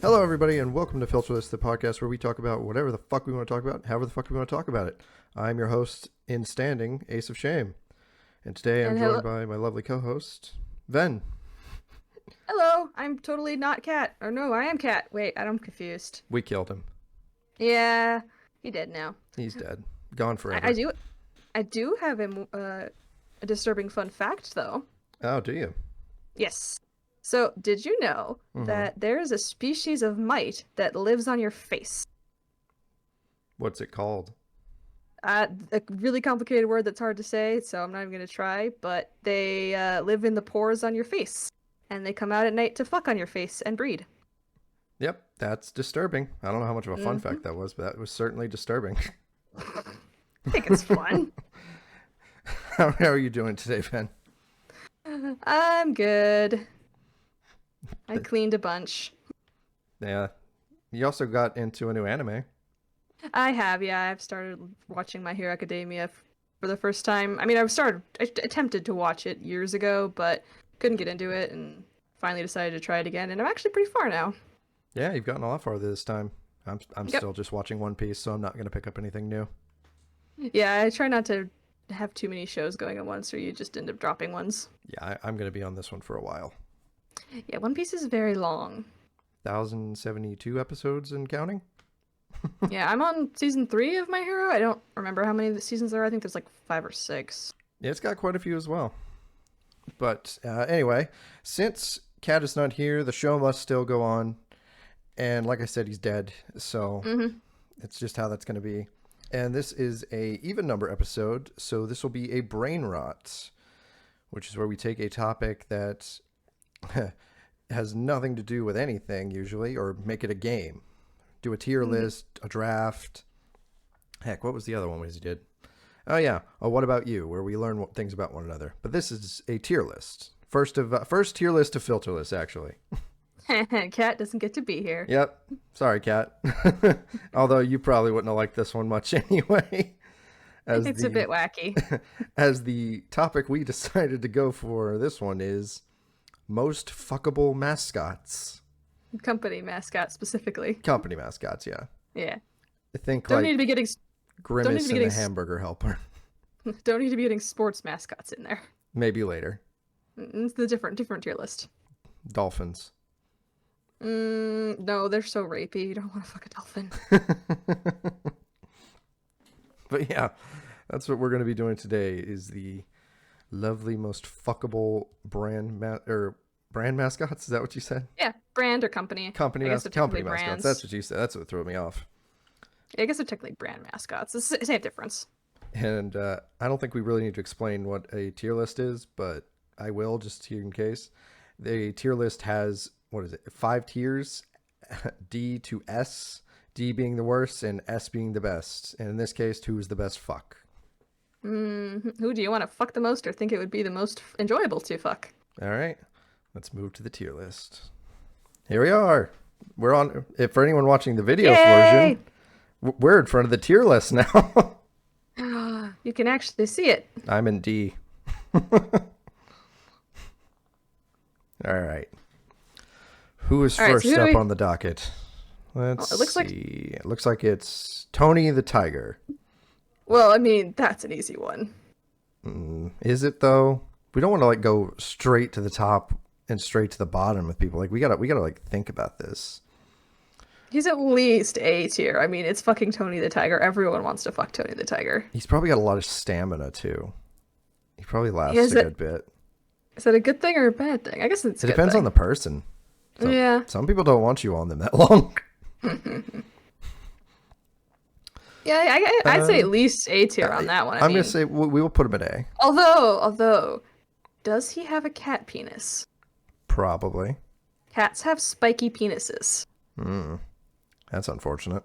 Hello, everybody, and welcome to FILTERLESS, the podcast where we talk about whatever the fuck we want to talk about, however the fuck we want to talk about it. I'm your host in standing, AceofShame, and today I'm And joined by my lovely co-host, Ven. hello, I'm totally not Cat. Or no, I am Cat. Wait, I'm confused. We killed him. Yeah, he dead now. He's dead. Gone forever. I do have a disturbing fun fact though. Oh, do you? Yes. So, did you know that there is a species of mite that lives on your face? What's it called? A really complicated word that's hard to say, so I'm not even gonna try. But they live in the pores on your face, and they come out at night to fuck on your face and breed. Yep, that's disturbing. I don't know how much of a fun fact that was, but that was certainly disturbing. I think it's fun. How are you doing today, Ven? I'm good. I cleaned a bunch. Yeah. You also got into a new anime. I have, yeah. I've started watching My Hero Academia for the first time. I mean, I attempted to watch it years ago, but couldn't get into it, and finally decided to try it again. And I'm actually pretty far now. Yeah, you've gotten a lot farther this time. I'm Yep. still just watching One Piece, so I'm not going to pick up anything new. Yeah, I try not to have too many shows going at once, or you just end up dropping ones. Yeah, I'm going to be on this one for a while. Yeah, One Piece is very long. 1,072 episodes and counting? Yeah, I'm on season 3 of My Hero. I don't remember how many of the seasons there are. I think there's like 5 or 6. Yeah, it's got quite a few as well. But anyway, since Cat is not here, the show must still go on. And like I said, he's dead. So it's just how that's going to be. And this is a even number episode. So this will be a brain rot, which is where we take a topic that has nothing to do with anything usually, or make it a game. Do a tier list, a draft. Heck, what was the other one we did? Oh yeah. Oh, what about you? Where we learn things about one another. But this is a tier list. First tier list of FILTERLESS, actually. Cat doesn't get to be here. Yep. Sorry, Cat. Although you probably wouldn't have liked this one much anyway. It's a bit wacky. As the topic we decided to go for this one is most fuckable mascots. Company mascot specifically. Company mascots, yeah. Yeah. I think Don't like need to be getting Grimace and the Hamburger Helper. Don't need to be getting sports mascots in there. Maybe later. It's the different tier list. Dolphins. No, they're so rapey. You don't want to fuck a dolphin. But yeah, that's what we're going to be doing today is the lovely, most fuckable brand mascots. Is that what you said? Yeah, brand or company. Company mascots. Brands. That's what you said. That's what threw me off. I guess they're technically brand mascots. It's the same difference. And I don't think we really need to explain what a tier list is, but I will just in case. The tier list has, 5 tiers, D to S, D being the worst and S being the best. And in this case, who's the best fuck? Who do you want to fuck the most or think it would be the most enjoyable to fuck? All right, let's move to the tier list. Here we are. We're on, if for anyone watching the video version, we're in front of the tier list now. You can actually see it. I'm in D. All right. Who is first up on the docket? Let's see. It looks like it's Tony the Tiger. Well, I mean, that's an easy one. Is it though? We don't want to go straight to the top and straight to the bottom with people. We gotta think about this. He's at least A tier. I mean, it's fucking Tony the Tiger. Everyone wants to fuck Tony the Tiger. He's probably got a lot of stamina too. He probably lasts a good bit. Is that a good thing or a bad thing? I guess it depends on the person. Yeah. Some people don't want you on them that long. Yeah, I'd say at least A tier on that one. I'm going to say we will put him at A. Although, does he have a cat penis? Probably. Cats have spiky penises. That's unfortunate.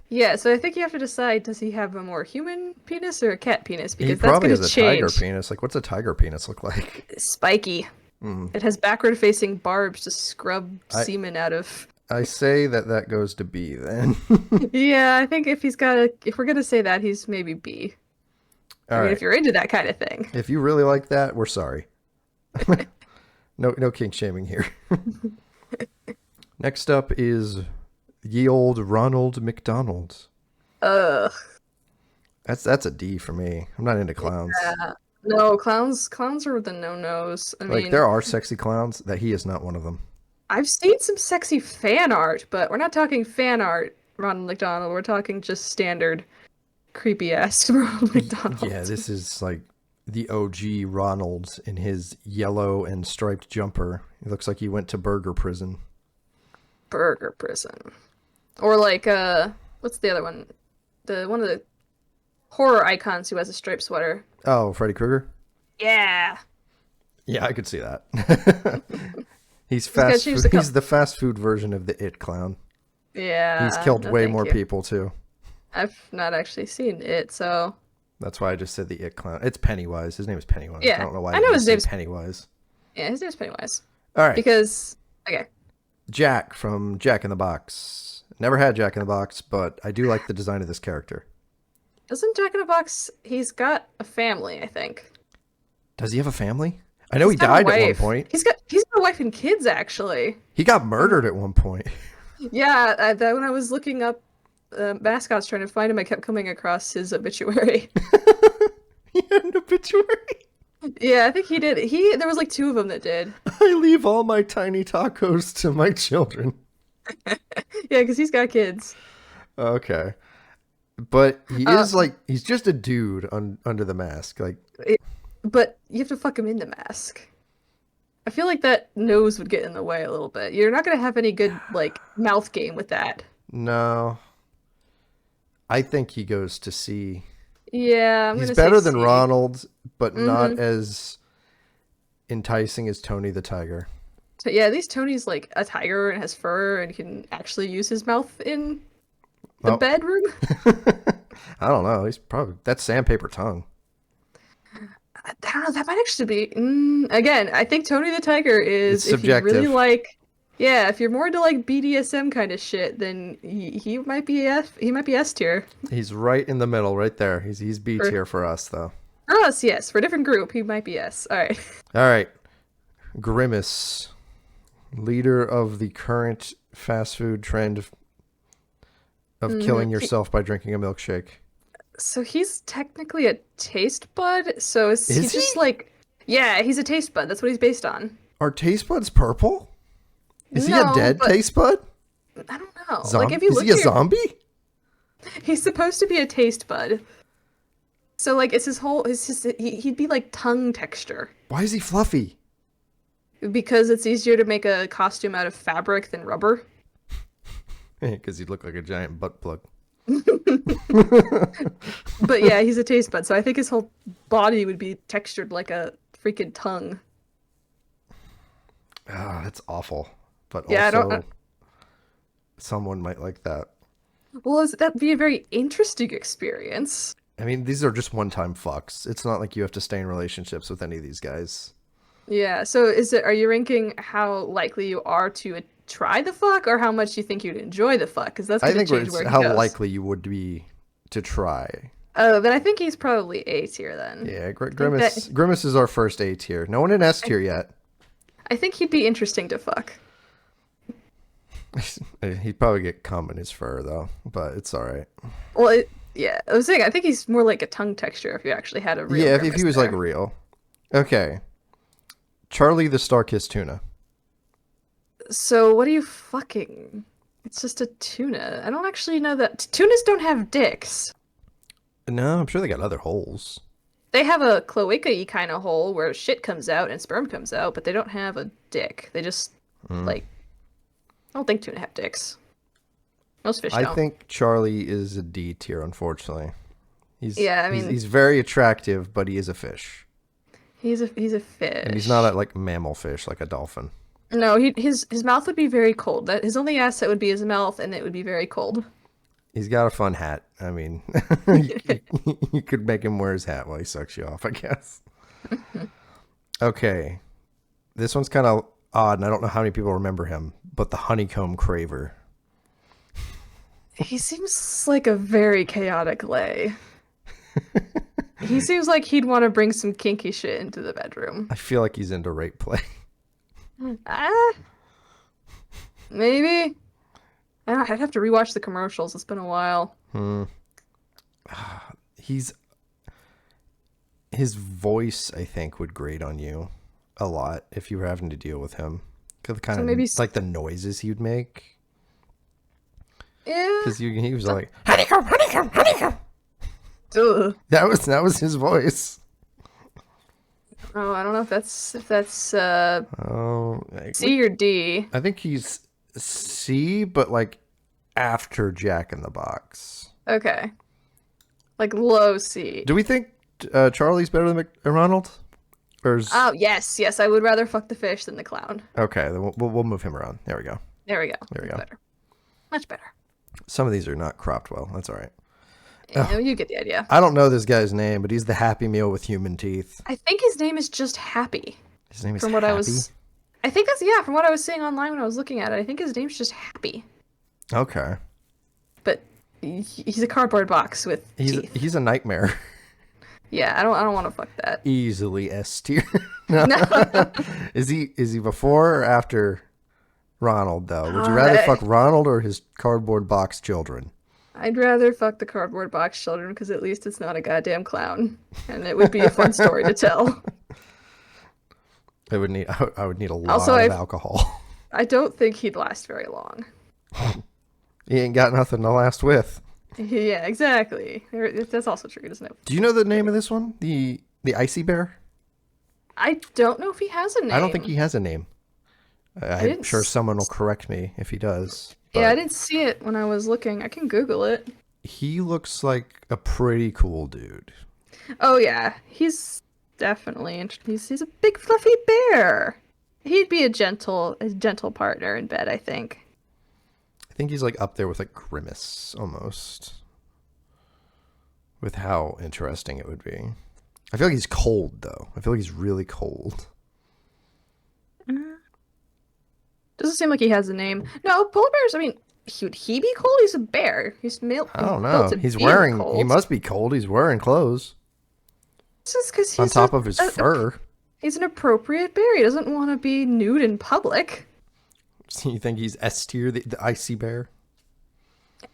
Yeah, so I think you have to decide, does he have a more human penis or a cat penis? Because he that's going to has a change. Tiger penis. What's a tiger penis look like? Spiky. It has backward-facing barbs to scrub semen out of. I say that goes to B then. Yeah, I think if we're gonna say that, he's maybe B. I mean, if you're into that kind of thing. If you really like that, we're sorry. No kink shaming here. Next up is ye old Ronald McDonald. Ugh. That's a D for me. I'm not into clowns. Yeah. No, clowns are the no-nos. I Like, mean, there are sexy clowns, that he is not one of them. I've seen some sexy fan art, but we're not talking fan art, Ronald McDonald. We're talking just standard creepy ass Ronald Yeah, McDonald. this is like the OG Ronald in his yellow and striped jumper. He looks like he went to burger prison. Burger Prison. Or like what's the other one? The one of the horror icons who has a striped sweater. Oh, Freddy Krueger? Yeah. Yeah, I could see that. He's fast food. He's the fast food version of the It clown. Yeah. He's killed way more people too. I've not actually seen it, so that's why I just said the It clown. It's Pennywise. His name is Pennywise. Yeah. I don't know why I know his name's Pennywise. Yeah, his name's Pennywise. All right. Because okay. Jack from Jack in the Box. Never had Jack in the Box, but I do like the design of this character. Doesn't Jack in the Box, he's got a family, I think. Does he have a family? I know he died at one point. He's got a wife and kids, actually. He got murdered at one point. Yeah, when I was looking up mascots trying to find him, I kept coming across his obituary. He had an obituary? Yeah, I think he did. There was like 2 of them that did. I leave all my tiny tacos to my children. Yeah, because he's got kids. Okay. But he is like, he's just a dude under the mask. But you have to fuck him in the mask. I feel like that nose would get in the way a little bit. You're not going to have any good, like, mouth game with that. No. I think he goes to C. Yeah, he's better than Ronald, but not as enticing as Tony the Tiger. So, yeah, at least Tony's like a tiger and has fur and can actually use his mouth in the bedroom. I don't know. He's probably that's sandpaper tongue. I don't know. That might actually be. Again, I think Tony the Tiger is it's subjective. If you really like. Yeah, if you're more into like BDSM kind of shit, then he might be S tier. He's right in the middle, right there. He's B tier for us, though. For us, yes. For a different group, he might be S. All right. All right. Grimace, leader of the current fast food trend of killing yourself by drinking a milkshake. So he's technically a taste bud. So is he just like, yeah, he's a taste bud. That's what he's based on. Are taste buds purple? Is he a dead taste bud? I don't know. Like if you look, is he a zombie? He's supposed to be a taste bud. So like it's he'd be like tongue texture. Why is he fluffy? Because it's easier to make a costume out of fabric than rubber. Because he'd look like a giant butt plug. But yeah, he's a taste bud, so I think his whole body would be textured like a freaking tongue. Ah, that's awful. But yeah, also, someone might like that. Well, that'd be a very interesting experience. I mean, these are just one-time fucks. It's not like you have to stay in relationships with any of these guys. Yeah, so are you ranking how likely you are to try the fuck, or how much you think you'd enjoy the fuck? Because that's going to change where he goes. How likely you would be to try. Oh, then I think he's probably A tier then. Yeah, Grimace is our first A tier. No one in S tier yet. I think he'd be interesting to fuck. He'd probably get cum in his fur though, but it's all right. Well, yeah, I was saying I think he's more like a tongue texture if you actually had a real. Yeah, if he was like real. Okay. Charlie the Star-Kissed Tuna. So what are you fucking? It's just a tuna. I don't actually know that tunas don't have dicks. No, I'm sure they got other holes. They have a cloaca-y kind of hole where shit comes out and sperm comes out, but they don't have a dick. They just like. I don't think tuna have dicks. Most fish don't. I think Charlie is a D tier, unfortunately. He's very attractive, but he is a fish. He's a fish. And he's not a like mammal fish like a dolphin. No, his mouth would be very cold. His only asset would be his mouth, and it would be very cold. He's got a fun hat. I mean, you could make him wear his hat while he sucks you off, I guess. Okay. This one's kind of odd, and I don't know how many people remember him, but the Honeycomb Craver. He seems like a very chaotic lay. He seems like he'd want to bring some kinky shit into the bedroom. I feel like he's into rape play. Maybe. I'd have to rewatch the commercials. It's been a while. He's his voice, I think, would grate on you a lot if you were having to deal with him. The kind So of maybe, like the noises he'd make. yeah. Because he was like honeycomb, honeycomb, honeycomb. Ugh. That was his voice. Oh, I don't know if that's Oh, C or D. I think he's C, but like after Jack in the Box. Okay. Like low C. Do we think Charlie's better than Ronald? Or is... Oh, yes. I would rather fuck the fish than the clown. Okay, then we'll move him around. There we go. There we go. There we go. Better. Much better. Some of these are not cropped well. That's all right. Yeah, you get the idea. I don't know this guy's name, but he's the Happy Meal with human teeth. I think his name is just Happy. His name is From what Happy? I think that's, yeah, from what I was seeing online when I was looking at it, I think his name's just Happy. Okay. But he's a cardboard box with teeth. He's a nightmare. Yeah, I don't want to fuck that. Easily S tier. No. No. Is he before or after Ronald though? Would you rather fuck Ronald or his cardboard box children? I'd rather fuck the cardboard box children because at least it's not a goddamn clown, and it would be a fun story to tell. I would need a lot of alcohol. I don't think he'd last very long. He ain't got nothing to last with. Yeah, exactly. That's also true, isn't it? Do you know the name of this one? The Icy Bear? I don't know if he has a name. I don't think he has a name. I'm sure someone will correct me if he does. Yeah, I didn't see it when I was looking. I can Google it. He looks like a pretty cool dude. Oh yeah, he's definitely he's a big fluffy bear. He'd be a gentle partner in bed, I think. I think he's like up there with like Grimace almost. With how interesting it would be. I feel like he's cold though. I feel like he's really cold. Doesn't seem like he has a name. No, polar bears, I mean, would he be cold? He's a bear. He's male. I don't know. He's wearing cold. He must be cold. He's wearing clothes. This is because he's on top of his fur. He's an appropriate bear. He doesn't want to be nude in public. So you think he's S tier, the icy bear?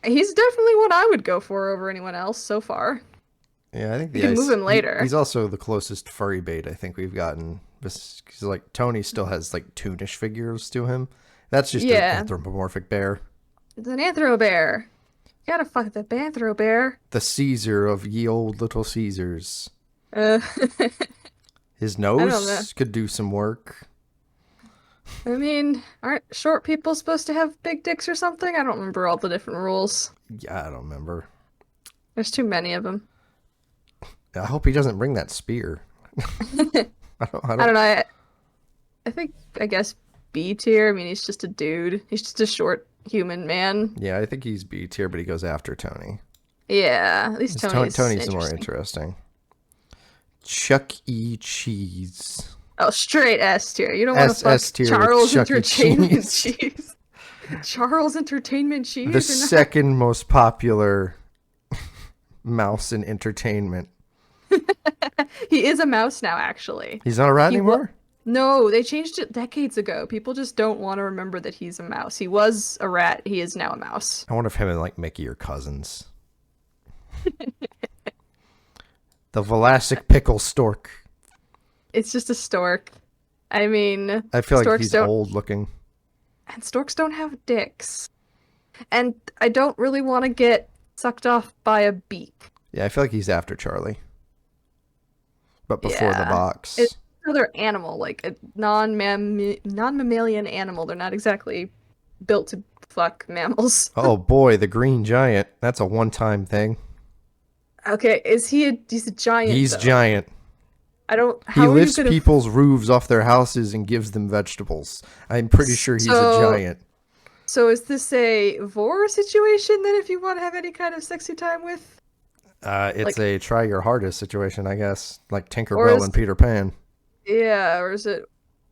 He's definitely what I would go for over anyone else so far. Yeah, I think you can move him later. He's also the closest furry bait I think we've gotten. Because like Tony still has like toonish figures to him. That's just an anthropomorphic bear. It's an anthro bear. You gotta fuck the banthro bear. The Caesar of ye old little Caesars. His nose could do some work. I mean, aren't short people supposed to have big dicks or something? I don't remember all the different rules. Yeah, I don't remember. There's too many of them. I hope he doesn't bring that spear. I don't know. I guess B tier. I mean, he's just a dude. He's just a short human man. Yeah, I think he's B tier, but he goes after Tony. Yeah, at least Tony's more interesting. Chuck E. Cheese. Oh, straight S tier. You don't want to fuck Charles Entertainment Cheese. Charles Entertainment Cheese. The second most popular mouse in entertainment. He is a mouse now, actually. He's not a rat anymore? No, they changed it decades ago. People just don't want to remember that he's a mouse. He was a rat. He is now a mouse. I wonder if him and like Mickey are cousins. The Vlasic pickle stork. It's just a stork. I mean, I feel like he's old looking. And storks don't have dicks. And I don't really want to get sucked off by a beak. Yeah, I feel like he's after Charlie. But before the box. It's another animal, like a non-mammalian animal. They're not exactly built to fuck mammals. Oh boy, the green giant. That's a one-time thing. Okay, he's a giant. He's giant. He lifts people's roofs off their houses and gives them vegetables. I'm pretty sure he's a giant. So is this a vor situation then if you want to have any kind of sexy time with? It's a try your hardest situation, I guess. Like Tinkerbell and Peter Pan. Yeah, or is it...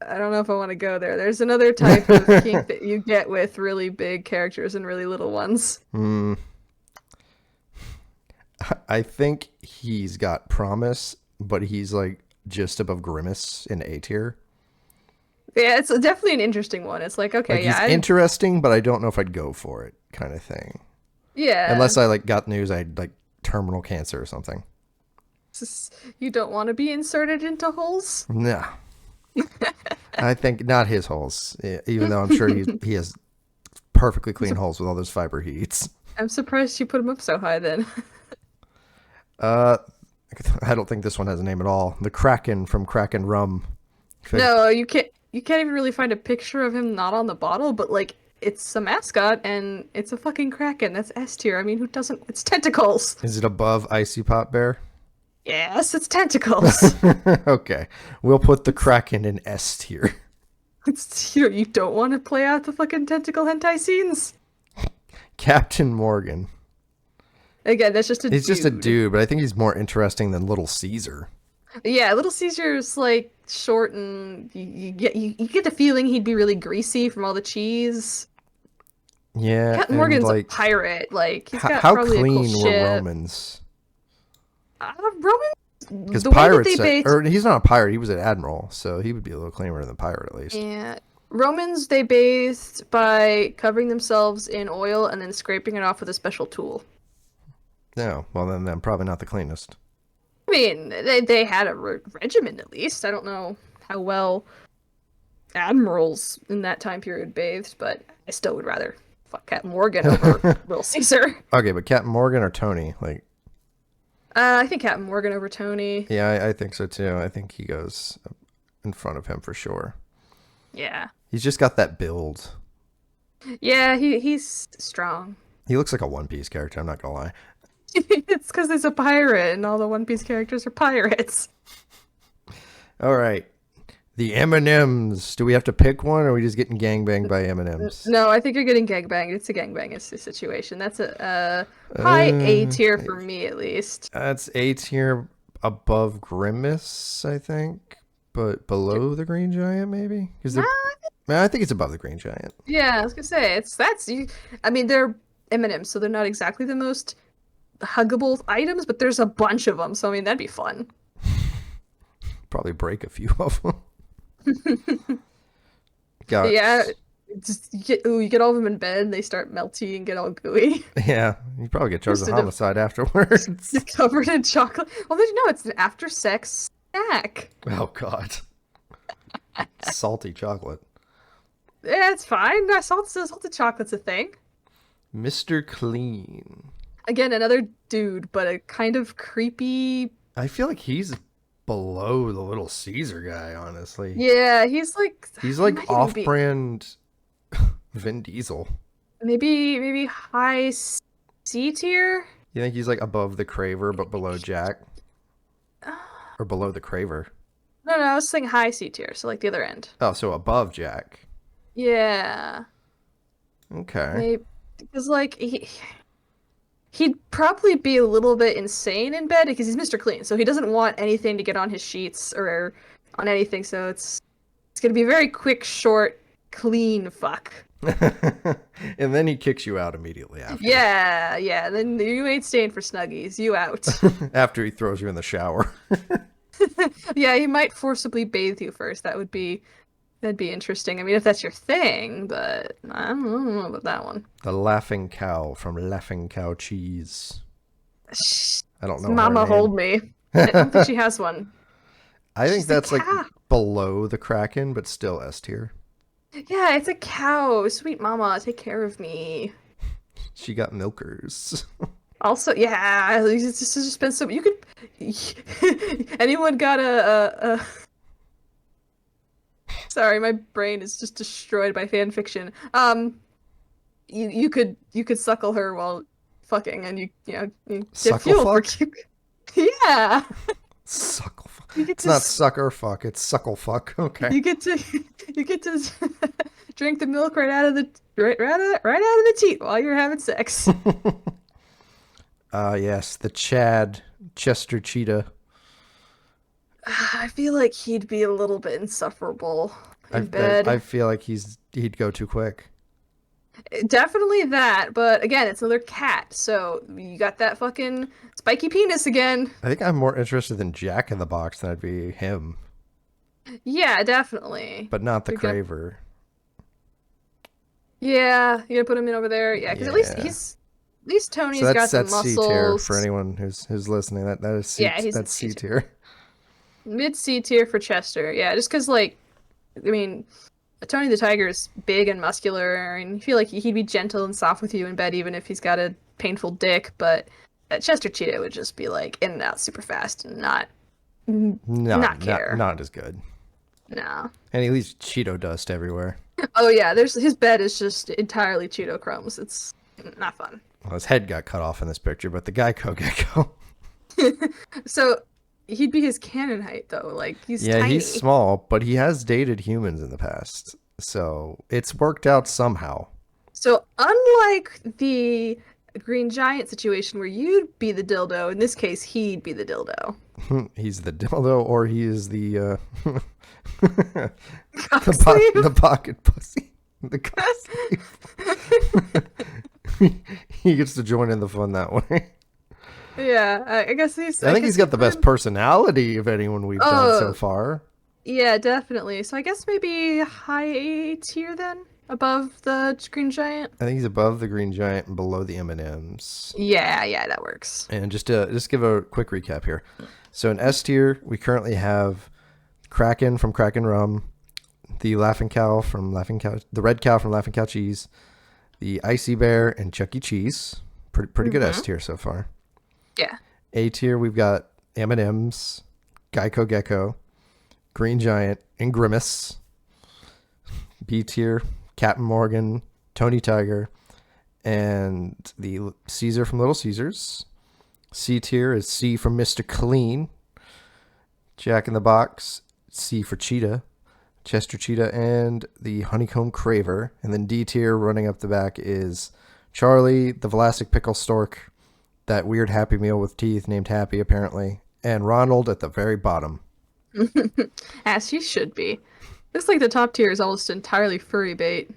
I don't know if I want to go there. There's another type of kink that you get with really big characters and really little ones. I think he's got promise, but he's like just above Grimace in A tier. Yeah, it's definitely an interesting one. It's like, Like okay, he's yeah, interesting, but I don't know if I'd go for it, kind of thing. yeah. Unless I like got news I had like terminal cancer or something. You don't want to be inserted into holes. Nah, I think not his holes. Even though I'm sure he has perfectly clean holes with all those fiber he eats. I'm surprised you put him up so high then. Uh, I don't think this one has a name at all. The Kraken from Kraken Rum. No, you can't. You can't even really find a picture of him not on the bottle, but like it's a mascot and it's a fucking kraken. That's S tier. I mean, who doesn't? It's tentacles. Is it above Icy Pot Bear? Yes, it's tentacles. Okay, we'll put the Kraken in S tier. It's you don't want to play out the fucking tentacle hentai scenes. Captain Morgan. Again, that's just a He's dude. just a dude, but I think he's more interesting than Little Caesar. Yeah, Little Caesar's like short and you get the feeling he'd be really greasy from all the cheese. Yeah, Captain and Morgan's like, a pirate. Like he's got how probably a cool clean were ship. Romans? Roman, Because the way that pirates, they base, or he's not a pirate; he was an admiral, so he would be a little cleaner than a pirate at least. yeah, Romans they bathed by covering themselves in oil and then scraping it off with a special tool. No, well then, probably not the cleanest. I mean, they had a regimen at least. I don't know how well admirals in that time period bathed, but I still would rather fuck Captain Morgan over Little Caesar. Okay, but Captain Morgan or Tony? Like, I think Captain Morgan over Tony. yeah, I think so too. I think he goes in front of him for sure. Yeah. He's just got that build. Yeah, he's strong. He looks like a One Piece character. I'm not gonna lie. It's because he's a pirate, and all the One Piece characters are pirates. All right, the M&Ms. Do we have to pick one, or are we just getting gangbanged by M&Ms? No, I think you're getting gangbanged. It's a gangbang situation. That's a high A tier for me, at least. That's A tier, above Grimace, I think, but below the Green Giant, maybe. Because I think it's above the Green Giant. Yeah, I was gonna say that's you. I mean, they're M&Ms, so they're not exactly the most huggable items, but there's a bunch of them. So I mean, that'd be fun. Probably break a few of them. Got Yeah, just you get all of them in bed, and they start melty and get all gooey. Yeah, you probably get charged with Instead of- homicide afterwards. They're covered in chocolate. Well, no, it's an after-sex snack. Oh God, salty chocolate. Yeah, it's fine. Salted chocolate's a thing. Mr. Clean. Again, another dude, but a kind of creepy. I feel like he's below the Little Caesar guy, honestly. Yeah, he's like Off-brand Vin Diesel. maybe high C tier. You think he's like above the Craver but below Jack? Or below the Craver? No, I was saying high C tier, so like the other end. Oh, so above Jack. Yeah. Okay. Maybe because like he'd probably be a little bit insane in bed because he's Mr. Clean, so he doesn't want anything to get on his sheets or on anything. So it's gonna be a very quick, short, clean fuck. And then he kicks you out immediately after. Yeah. Then you ain't staying for Snuggies. You out. After he throws you in the shower. Yeah, he might forcibly bathe you first. That'd be interesting. I mean, if that's your thing, but I don't know about that one. The Laughing Cow from Laughing Cow Cheese. I don't know. Mama, hold me. I don't think she has one. I think She's that's a like cow. below the Kraken, but still S tier. Yeah, it's a cow. Sweet mama, take care of me. She got milkers. Also, yeah, it's just been so. You could. Anyone got a. Sorry, my brain is just destroyed by fan fiction. You could suckle her while fucking, and you get Suckle fuel fuck? for yeah. Suckle fuck. You get It's to not sucker fuck, it's suckle fuck. Okay. You get to drink the milk right out of the teat while you're having sex. Yes, the Chester Cheetah. I feel like he'd be a little bit insufferable in bed. I feel like he'd go too quick. Definitely that, but again, it's another cat, so you got that fucking spiky penis again. I think I'm more interested in Jack in the Box than I'd be him. Yeah, definitely. but not the You're gonna, Craver. yeah, you're gonna put him in over there. Yeah, because Yeah. at least So Tony's got the that's C tier for muscles. anyone who's listening. That is Yeah, he's in that's C C tier. tier. Mid C tier for Chester. Yeah, just because like, I mean, Tony the Tiger is big and muscular, and you feel like he'd be gentle and soft with you in bed, even if he's got a painful dick. But Chester Cheetah would just be like in and out super fast and not care. Not as good. No. And he leaves Cheeto dust everywhere. Oh yeah, there's his bed is just entirely Cheeto crumbs. It's not fun. Well, his head got cut off in this picture, but the Geico gecko. So he'd be his canon height though. Like he's Yeah, tiny. he's small, but he has dated humans in the past. So it's worked out somehow. So unlike the Green Giant situation where you'd be the dildo, in this case he'd be the dildo. He's the dildo, or he is the Cock sleeve. the pocket pussy. The cock sleeve. He gets to join in the fun that way. Yeah, I guess I think he's got the best personality of anyone we've done so far. Yeah, definitely. So I guess maybe high A tier then, above the Green Giant. I think he's above the Green Giant and below the M&Ms. Yeah, that works. And just give a quick recap here. So in S tier, we currently have Kraken from Kraken Rum, the Laughing Cow from Laughing Cow, the Red Cow from Laughing Cow Cheese, the Icy Bear and Chuck E. Cheese. Pretty good S tier so far. Yeah. A tier, we've got M&M's, Geico Gecko, Green Giant, and Grimace. B tier, Captain Morgan, Tony Tiger, and the Caesar from Little Caesars. C tier is C from Mr. Clean, Jack in the Box, C for Cheetah, Chester Cheetah, and the Honeycomb Craver. And then D tier, running up the back, is Charlie, the Vlasic Pickle Stork, that weird Happy Meal with teeth named Happy, apparently, and Ronald at the very bottom. As he should be. Looks like the top tier is almost entirely furry bait.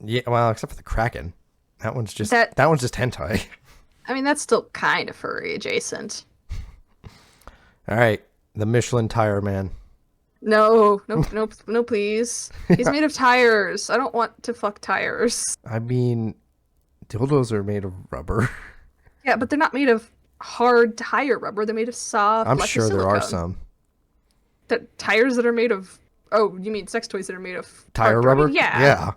Yeah, well, except for the Kraken. That one's just hentai. I mean, that's still kind of furry adjacent. All right, the Michelin Tire Man. No, please. He's made of tires. I don't want to fuck tires. I mean, dildos are made of rubber. Yeah, but they're not made of hard tire rubber. They're made of soft. I'm sure there are some. The tires that are made of. Oh, you mean sex toys that are made of tire rubber? Yeah.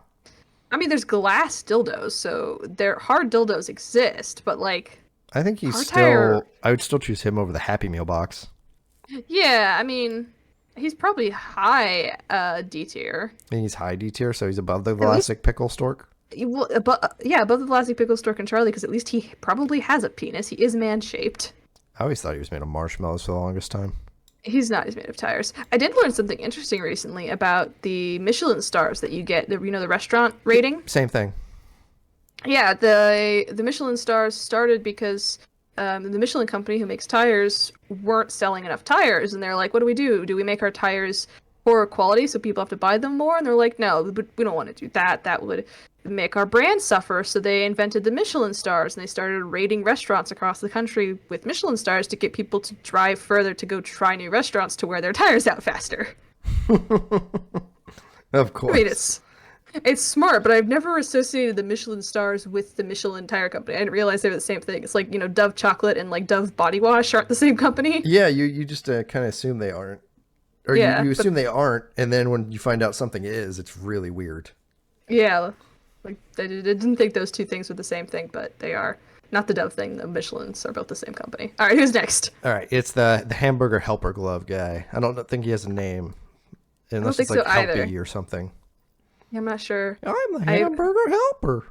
I mean, there's glass dildos, so their hard dildos exist, but like. I think I would still choose him over the Happy Meal box. Yeah, I mean, he's probably high D tier. I think he's high D tier, so he's above the Vlasic Pickle Stork. Well, above the Vlasic Pickle Stork and Charlie, because at least he probably has a penis. He is man-shaped. I always thought he was made of marshmallows for the longest time. He's not. He's made of tires. I did learn something interesting recently about the Michelin stars that you get. The restaurant rating. Same thing. Yeah, the Michelin stars started because the Michelin company who makes tires weren't selling enough tires, and they're like, "What do we do? Do we make our tires poorer quality so people have to buy them more?" And they're like, "No, we don't want to do that. That would make our brand suffer." So they invented the Michelin stars, and they started rating restaurants across the country with Michelin stars to get people to drive further to go try new restaurants to wear their tires out faster. Of course. I mean, it's smart, but I've never associated the Michelin stars with the Michelin tire company. I didn't realize they were the same thing. It's like, Dove chocolate and like Dove body wash aren't the same company. Yeah, you just kind of assume they aren't. Or yeah, you assume they aren't, and then when you find out something is, it's really weird. Yeah. Like, I didn't think those two things were the same thing, but they are. Not the Dove thing, the Michelins are both the same company. All right, who's next? All right, it's the hamburger helper glove guy. I don't think he has a name. Unless it's like Helpy or something. I'm not sure. I'm the hamburger helper.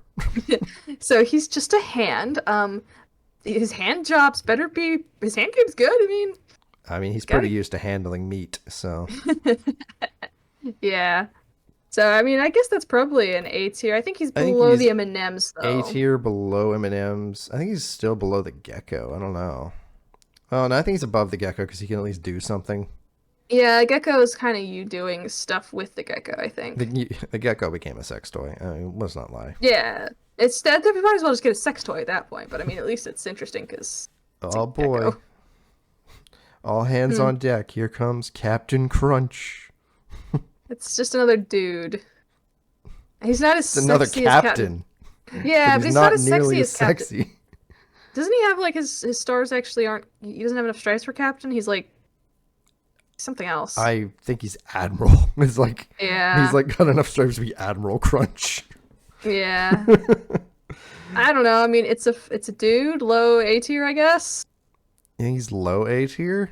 So he's just a hand. His hand jobs better be... His hand game's good, I mean, he's pretty used to handling meat, so... Yeah. So, I guess that's probably an A tier. I think he's below the M&Ms, though. A tier below M&Ms. I think he's still below the Gecko. I don't know. Oh, no, I think he's above the Gecko because he can at least do something. Yeah, Gecko is kind of you doing stuff with the Gecko, I think. The Gecko became a sex toy. I mean, let's not lie. Yeah. It's that we might as well just get a sex toy at that point, but at least it's interesting because... Oh, boy. Gecko. All hands on deck. Here comes Captain Crunch. It's just another dude. He's not as It's another sexy as Captain. captain, but Yeah, he's but he's not not as sexy nearly as as Captain. sexy. Doesn't he have like his stars actually aren't? He doesn't have enough stripes for Captain. He's like something else. I think he's Admiral. It's like he's Yeah, like got enough stripes to be Admiral Crunch. yeah. I don't know. I mean, it's a dude, low A tier, I guess. Yeah, he's low A tier.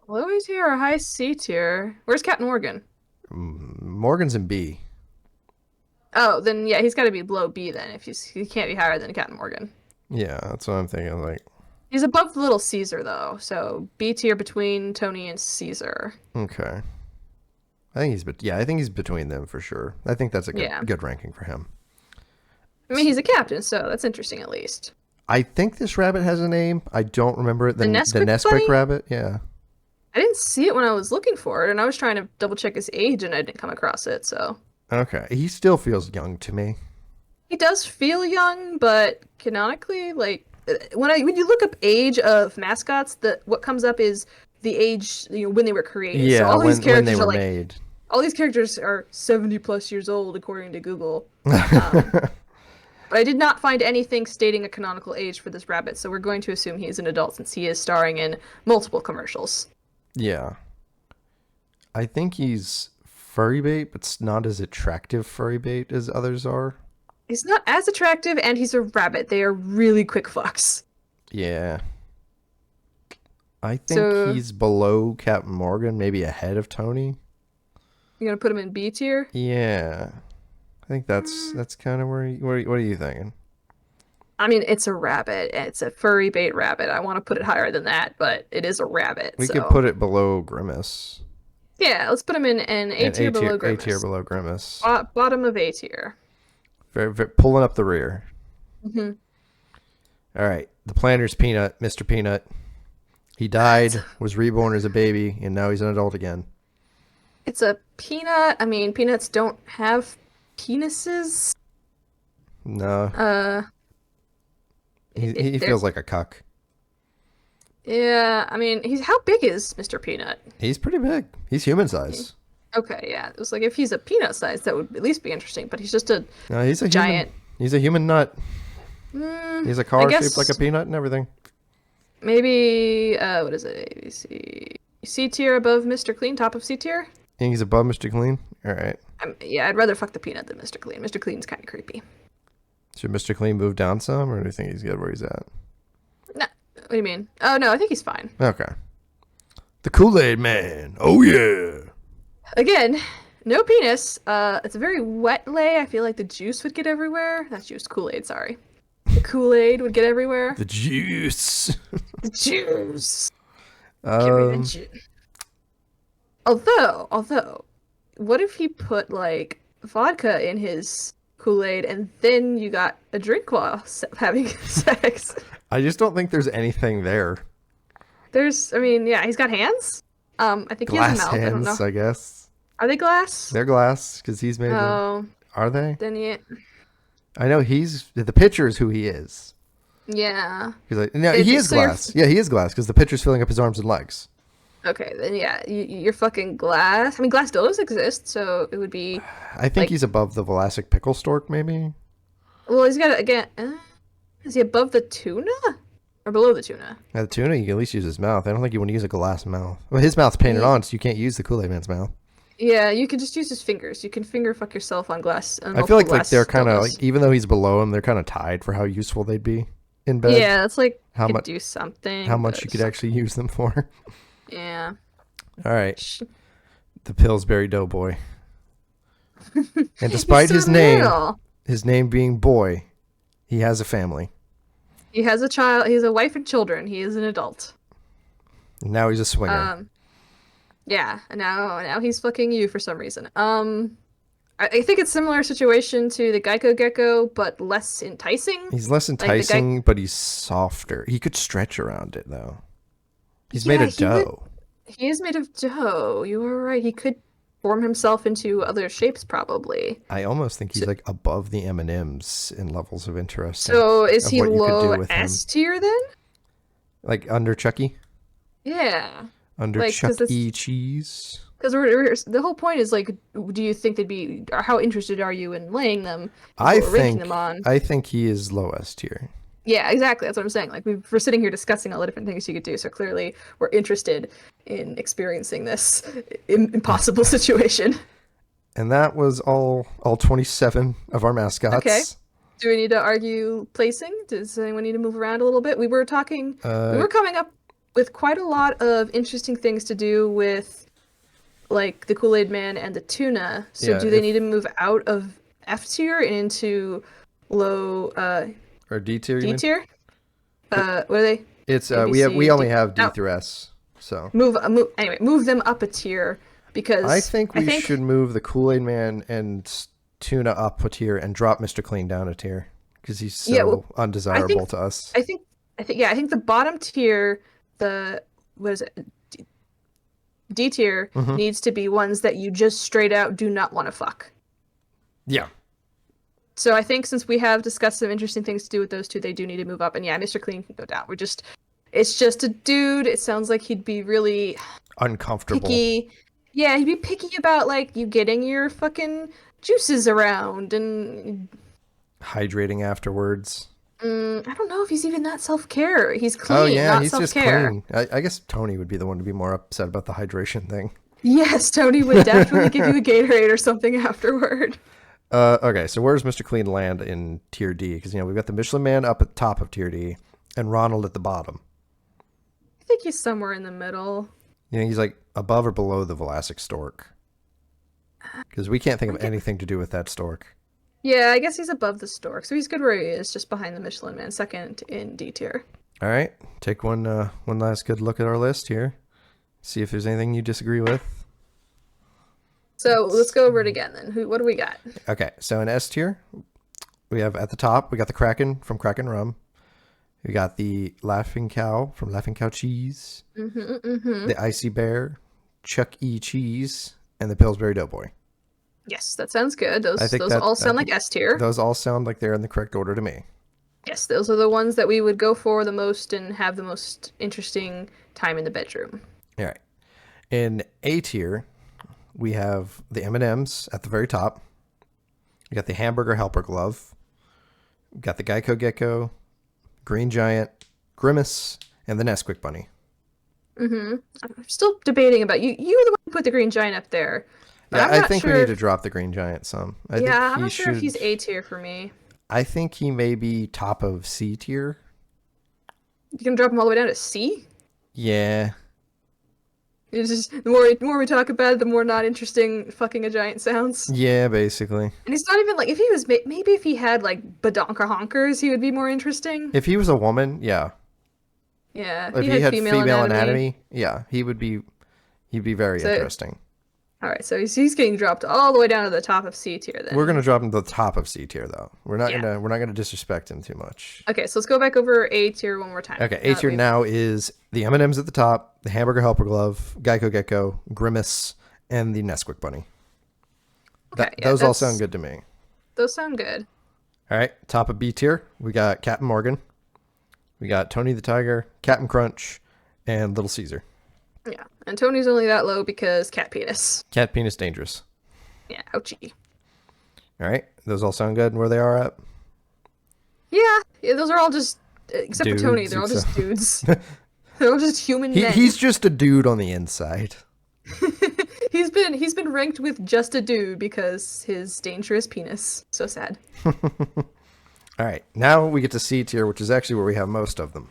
Low A tier or high C tier? Where's Captain Morgan? Morgan's in B. Oh, then yeah, he's got to be below B then. If he can't be higher than Captain Morgan. Yeah, that's what I'm thinking. Like, He's above the Little Caesar though, so B tier between Tony and Caesar. okay, I think I think he's between them for sure. I think that's a Yeah. good ranking for him. I mean, he's a captain, so that's interesting at least. I think this rabbit has a name. I don't remember it. The Nesquik Nesquik bunny? rabbit. Yeah. I didn't see it when I was looking for it, and I was trying to double check his age, and I didn't come across it. So Okay. He still feels young to me. he does feel young, but canonically, like when you look up age of mascots, what comes up is the age when they were created. So Yeah, all these when characters they were are like made. all these characters are 70 plus years old according to Google. But I did not find anything stating a canonical age for this rabbit, so we're going to assume he is an adult since he is starring in multiple commercials. Yeah. I think he's furry bait, but it's not as attractive furry bait as others are. He's not as attractive, and he's a rabbit. They are really quick fucks. Yeah. I think So he's below Captain Morgan, maybe ahead of Tony. you're gonna put him in B tier? Yeah. I think that's kind of where what are you thinking? I mean, it's a rabbit. It's a furry bait rabbit. I want to put it higher than that, but it is a rabbit. We so could put it below Grimace. yeah, let's put him in an A And tier below A tier Grimace. below Grimace. Bottom of A tier. Pulling up the rear. Hmm. All right. The planter's Peanut, Mr. Peanut. He died, was reborn as a baby, and now he's an adult again. It's a peanut. I mean, peanuts don't have penises. No. He They're- feels like a cuck. Yeah, I mean, how big is Mr. Peanut? He's pretty big. He's human size. Okay, yeah. It was like if he's a peanut size, that would at least be interesting. But he's just a No, he's a giant. Human, he's a human nut. He's a car shaped like a peanut and everything. Maybe what is it? A, B, C. C tier above Mr. Clean, top of C tier. And he's above Mr. Clean. All right. Yeah, I'd rather fuck the peanut than Mr. Clean. Mr. Clean's kind of creepy. Should Mr. Clean move down some, or do you think he's good where he's at? No, what do you mean? Oh no, I think he's fine. Okay. The Kool-Aid Man. Oh yeah. Again, no penis. It's a very wet lay. I feel like the juice would get everywhere. Not juice, Kool-Aid. Sorry, the Kool-Aid would get everywhere. The juice. The juice. Give me the juice. Although, what if he put like vodka in his Kool-Aid and then you got a drink while having sex? I just don't think there's anything there. I mean, yeah, he's got hands. I think Glass he has a mouth. I don't hands, know. I guess. Are they glass? They're glass because he's made them. Oh, Are they? then I know the pitcher is who he is. yeah. He's like, no, he is So you're- glass. Yeah, he is glass because the pitcher's filling up his arms and legs. Okay, then yeah, you're fucking glass. I mean, glass dildos exist, so it would be. I think Like- he's above the Vlasic pickle stork, maybe. Well, he's got again. Is he above the tuna or below the tuna? Now, the tuna, you can at least use his mouth. I don't think you want to use a glass mouth. Well, his mouth's painted on, so you can't use the Kool-Aid Man's mouth. Yeah, you can just use his fingers. You can finger fuck yourself on glass. On I feel like glass they're kind of dildos. like, even though he's below him, they're kind of tied for how useful they'd be in bed. Yeah, that's like How you much- could do something. How much but you could actually use them for. Yeah. All right, the Pillsbury Doughboy. And despite He's his so name, little. his name being Boy, he has a family. He has a child. He has a wife and children. He is an adult. And now he's a swinger. Yeah. And now he's fucking you for some reason. I think it's similar situation to the Geico Gecko, but less enticing. He's less the guy- enticing, but he's softer. He could stretch around it, though. He's made Yeah, of dough. He is made of dough. You are right. He could form himself into other shapes, probably. I almost think he's like above the M&Ms in levels of interest. So is of he what you could do low with him. S tier then? Like under Chucky? Yeah. Under Like, Chuck E. Cheese. Because the whole point is like, do you think they'd be, or how interested are you in laying them? I What we're ranking them on. think he is low S tier. Yeah, exactly. That's what I'm saying. Like we're sitting here discussing all the different things you could do. So clearly, we're interested in experiencing this impossible situation. And that was all 27 of our mascots. Okay. Do we need to argue placing? Does anyone need to move around a little bit? We were talking. We were coming up with quite a lot of interesting things to do with, like, the Kool-Aid Man and the tuna. So Yeah, do they need to move out of F tier and into low or D tier? D tier? What are they? It's A, B, we C, only D. have D through S. So move them up a tier, because I think we should move the Kool-Aid Man and tuna up a tier and drop Mr. Clean down a tier because he's so undesirable to us. I think the bottom tier, what is it? D tier needs to be ones that you just straight out do not want to fuck. Yeah. So I think since we have discussed some interesting things to do with those two, they do need to move up. And yeah, Mr. Clean can go down. It's just a dude. It sounds like he'd be really uncomfortable. Picky. Yeah, he'd be picky about, like, you getting your fucking juices around and hydrating afterwards. I don't know if he's even that self-care. He's clean, oh, yeah, not he's self-care. Just clean. I guess Tony would be the one to be more upset about the hydration thing. Yes, Tony would definitely give you a Gatorade or something afterward. Okay, so where does Mr. Clean land in tier D? Because, we've got the Michelin Man up at the top of tier D and Ronald at the bottom. I think he's somewhere in the middle. You think he's like above or below the Vlasic stork? Because we can't think of anything to do with that stork. Yeah, I guess he's above the stork, so he's good where he is, just behind the Michelin Man, second in D tier. All right, take one last good look at our list here. See if there's anything you disagree with. So let's go over it again then. What do we got? Okay, so in S tier, we have at the top, we got the Kraken from Kraken Rum. We got the Laughing Cow from Laughing Cow Cheese. The Icy Bear, Chuck E. Cheese, and the Pillsbury Doughboy. Yes, that sounds good. Those all sound like S tier. Those all sound like they're in the correct order to me. Yes, those are the ones that we would go for the most and have the most interesting time in the bedroom. All right. In A tier, we have the M&Ms at the very top. We got the Hamburger Helper Glove. We got the Geico Gecko, Green Giant, Grimace, and the Nesquik Bunny. I'm still debating about you. You were the one who put the Green Giant up there. Yeah, I think we need to drop the Green Giant some. I'm not sure if he's A tier for me. I think he may be top of C tier. You can drop him all the way down to C? Yeah. It's just the more we talk about it, the more not interesting fucking a giant sounds. Yeah, basically. And he's not even like, if he was maybe if he had like badonker honkers, he would be more interesting. If he was a woman, yeah. Yeah. If he had female anatomy, yeah, he'd be very interesting. All right, so he's getting dropped all the way down to the top of C tier then. We're gonna drop him to the top of C tier though. We're not gonna disrespect him too much. Okay, so let's go back over A tier one more time. Okay, A tier now is the M&Ms at the top, the Hamburger Helper Glove, Geico Gecko, Grimace, and the Nesquik Bunny. Okay, those all sound good to me. Those sound good. All right, top of B tier, we got Captain Morgan, we got Tony the Tiger, Captain Crunch, and Little Caesar. Yeah, and Tony's only that low because cat penis. Cat penis dangerous. Yeah, ouchie. All right, those all sound good where they are at? Yeah, those are all just, except for Tony, they're all just dudes. They're all just human men. He's just a dude on the inside. He's been ranked with just a dude because his dangerous penis. So sad. All right, now we get to C tier, which is actually where we have most of them.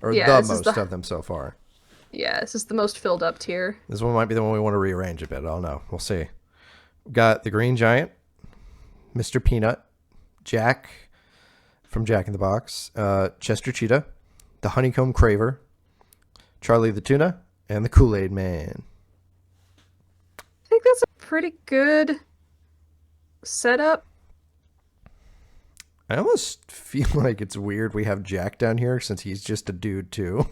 Or the most of them so far. Yeah, this is the most filled up tier. This one might be the one we want to rearrange a bit. I don't know. We'll see. We've got the Green Giant, Mr. Peanut, Jack from Jack in the Box, Chester Cheetah, the Honeycomb Craver, Charlie the Tuna, and the Kool-Aid Man. I think that's a pretty good setup. I almost feel like it's weird we have Jack down here since he's just a dude too.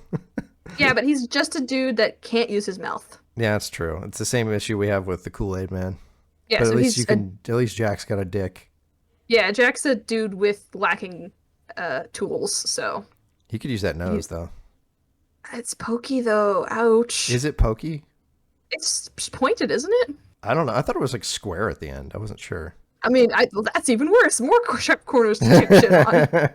Yeah, but he's just a dude that can't use his mouth. Yeah, that's true. It's the same issue we have with the Kool-Aid Man. Yeah, but so at least Jack's got a dick. Yeah, Jack's a dude with lacking tools, so He could use that nose though. It's pokey though. Ouch. Is it pokey? It's pointed, isn't it? I don't know. I thought it was like square at the end. I wasn't sure. I mean, that's even worse. More sharp corners to kick shit on.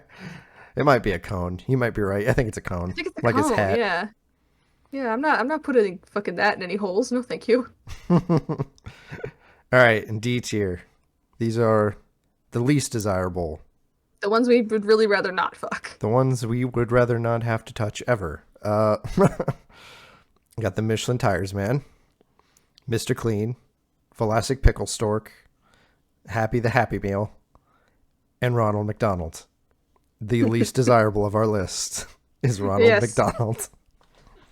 It might be a cone. You might be right. I think it's a cone. I think it's a like cone, his hat. yeah. Yeah, I'm not putting fucking that in any holes. No, thank you. All right, in D tier. These are the least desirable. The ones we would really rather not fuck. The ones we would rather not have to touch ever. Got the Michelin Tires Man, Mr. Clean, Vlasic Pickle Stork, Happy the Happy Meal, and Ronald McDonald. The least desirable of our list is Ronald McDonald.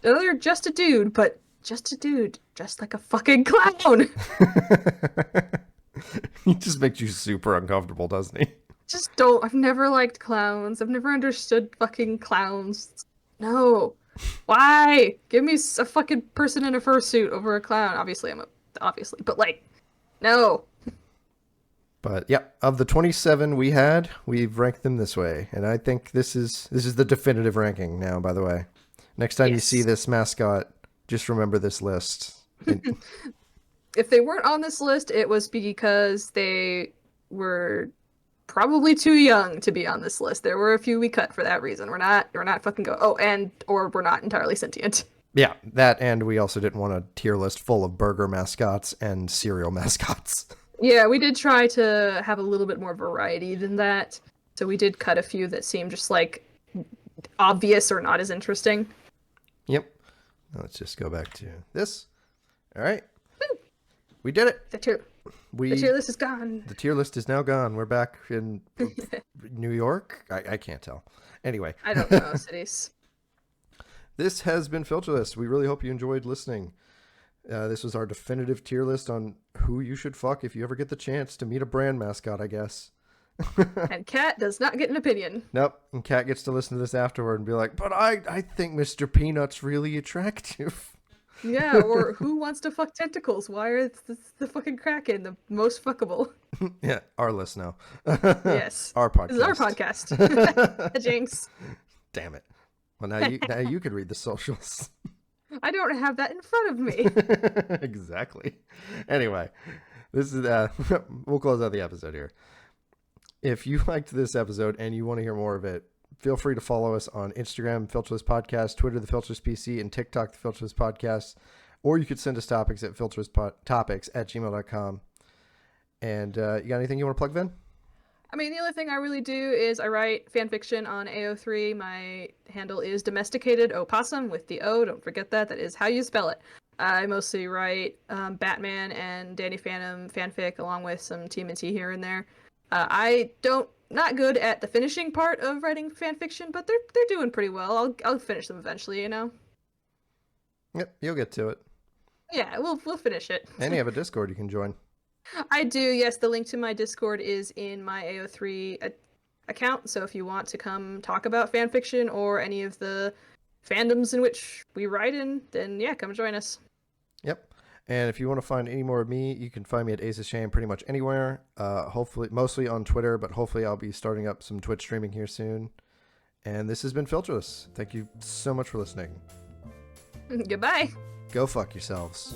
They're just a dude, but just a dude, just like a fucking clown. He just makes you super uncomfortable, doesn't he? Just don't. I've never liked clowns. I've never understood fucking clowns. No. Why? Give me a fucking person in a fursuit over a clown. Obviously, but like, no. But yeah, of the 27 we had, we've ranked them this way, and I think this is the definitive ranking now. By the way, next time you see this mascot, just remember this list. If they weren't on this list, it was because they were probably too young to be on this list. There were a few we cut for that reason. We're not fucking go. Oh, or we're not entirely sentient. Yeah, that, and we also didn't want a tier list full of burger mascots and cereal mascots. Yeah, we did try to have a little bit more variety than that. So we did cut a few that seemed just like obvious or not as interesting. Yep. Now let's just go back to this. All right. Woo! We did it. The tier list is gone. The tier list is now gone. We're back in New York? I can't tell. Anyway. I don't know cities. This has been FilterLess. We really hope you enjoyed listening. This was our definitive tier list on who you should fuck if you ever get the chance to meet a brand mascot, I guess. And Kat does not get an opinion. Nope. And Kat gets to listen to this afterward and be like, but I think Mr. Peanut's really attractive. Yeah, or who wants to fuck tentacles? Why are the fucking Kraken the most fuckable? Yeah, our list now. Yes. Our podcast. This is our podcast. Jinx. Damn it. Well, now you could read the socials. I don't have that in front of me. Exactly. Anyway, this is we'll close out the episode here. If you liked this episode and you want to hear more of it, feel free to follow us on Instagram, FilterLess Podcast, Twitter, The Filterless PC, and TikTok, The Filterless Podcast. Or you could send us topics at filterlesstopics@gmail.com. And you got anything you want to plug, Vin? I mean, the only thing I really do is I write fan fiction on AO3. My handle is domesticated opossum with the O. Don't forget that. That is how you spell it. I mostly write Batman and Danny Phantom fanfic along with some TMNT here and there. Not good at the finishing part of writing fan fiction, but they're doing pretty well. I'll finish them eventually, you know. Yep, you'll get to it. Yeah, we'll finish it. And you have a Discord you can join. I do, yes. The link to my Discord is in my AO3 account, so if you want to come talk about fanfiction or any of the fandoms in which we write in, then yeah, come join us. Yep. And if you want to find any more of me, you can find me at AceofShame pretty much anywhere. Hopefully, mostly on Twitter, but hopefully I'll be starting up some Twitch streaming here soon. And this has been FilterLess. Thank you so much for listening. Goodbye. Go fuck yourselves.